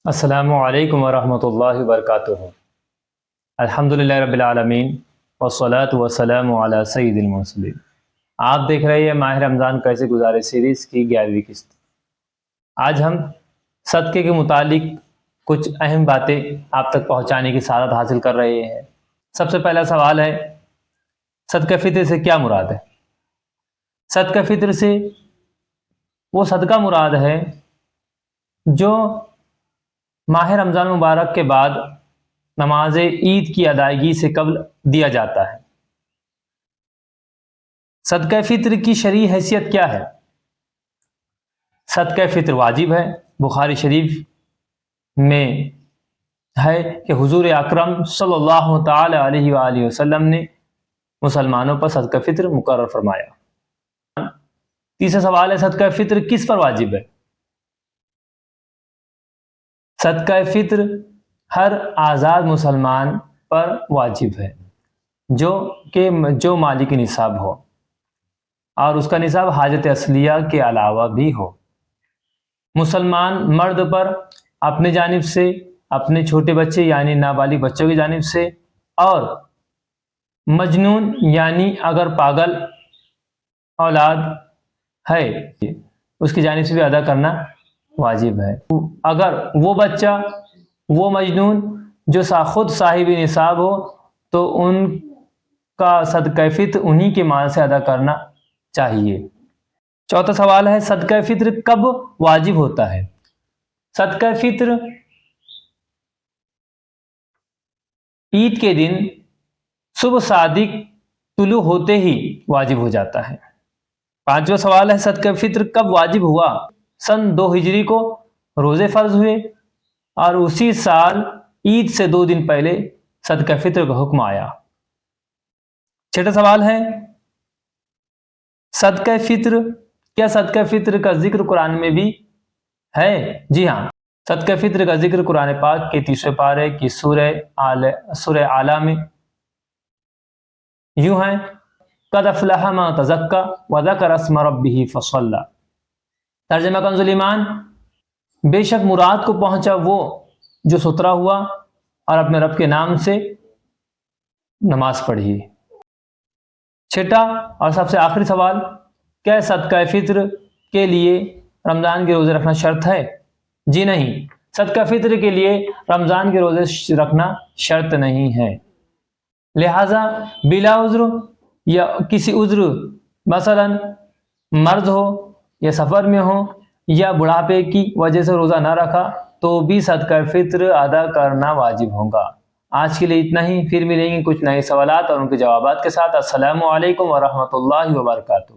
السلام علیکم ورحمۃ اللہ وبرکاتہ۔ الحمدللہ رب العالمین والصلاة والسلام علی سید المرسلین۔ آپ دیکھ رہے ہیں ماہ رمضان کیسے گزارے سیریز کی 11ویں قسط۔ آج ہم صدقے کے متعلق کچھ اہم باتیں آپ تک پہنچانے کی سعادت حاصل کر رہے ہیں۔ سب سے پہلا سوال ہے، صدقہ فطر سے کیا مراد ہے؟ صدقہ فطر سے وہ صدقہ مراد ہے جو ماہ رمضان مبارک کے بعد نماز عید کی ادائیگی سے قبل دیا جاتا ہے۔ صدقہ فطر کی شرعی حیثیت کیا ہے؟ صدقہ فطر واجب ہے۔ بخاری شریف میں ہے کہ حضور اکرم صلی اللہ تعالی علیہ وآلہ وسلم نے مسلمانوں پر صدقہ فطر مقرر فرمایا۔ تیسرا سوال ہے، صدقہ فطر کس پر واجب ہے؟ صدقہ فطر ہر آزاد مسلمان پر واجب ہے جو مالک نصاب ہو اور اس کا نصاب حاجت اصلیہ کے علاوہ بھی ہو۔ مسلمان مرد پر اپنے جانب سے، اپنے چھوٹے بچے یعنی نابالغ بچوں کی جانب سے، اور مجنون یعنی اگر پاگل اولاد ہے اس کی جانب سے بھی ادا کرنا واجب ہے۔ اگر وہ بچہ، وہ مجنون جو خود صاحب نصاب ہو تو ان کا صدقہ فطر انہی کے مال سے ادا کرنا چاہیے۔ چوتھا سوال ہے، صدقہ فطر کب واجب ہوتا ہے؟ صدقہ فطر عید کے دن صبح صادق طلوع ہوتے ہی واجب ہو جاتا ہے۔ پانچواں سوال ہے، صدقہ فطر کب واجب ہوا؟ سن 2 ہجری کو روزے فرض ہوئے اور اسی سال عید سے 2 دن پہلے صدقہ فطر کا حکم آیا۔ چھٹا سوال ہے، صدقہ فطر، کیا صدقہ فطر کا ذکر قرآن میں بھی ہے؟ جی ہاں، صدقہ فطر کا ذکر قرآن پاک کے 30ویں پارے کی سورہ اعلیٰ میں یوں ہے، قد افلح من تزکا وذکر اسم ربہ فصلی۔ ترجمہ کنز ایمان، بے شک مراد کو پہنچا وہ جو سترا ہوا اور اپنے رب کے نام سے نماز پڑھی۔ چھٹا اور سب سے آخری سوال، کیا صدقہ فطر کے لیے رمضان کے روزے رکھنا شرط ہے؟ جی نہیں، صدقہ فطر کے لیے رمضان کے روزے رکھنا شرط نہیں ہے، لہذا بلا عذر یا کسی عذر، مثلا مرض ہو یا سفر میں ہو یا بڑھاپے کی وجہ سے روزہ نہ رکھا تو بھی صدقہ فطر ادا کرنا واجب ہوگا۔ آج کے لیے اتنا ہی، پھر ملیں گے کچھ نئے سوالات اور ان کے جوابات کے ساتھ۔ السلام علیکم ورحمۃ اللہ وبرکاتہ۔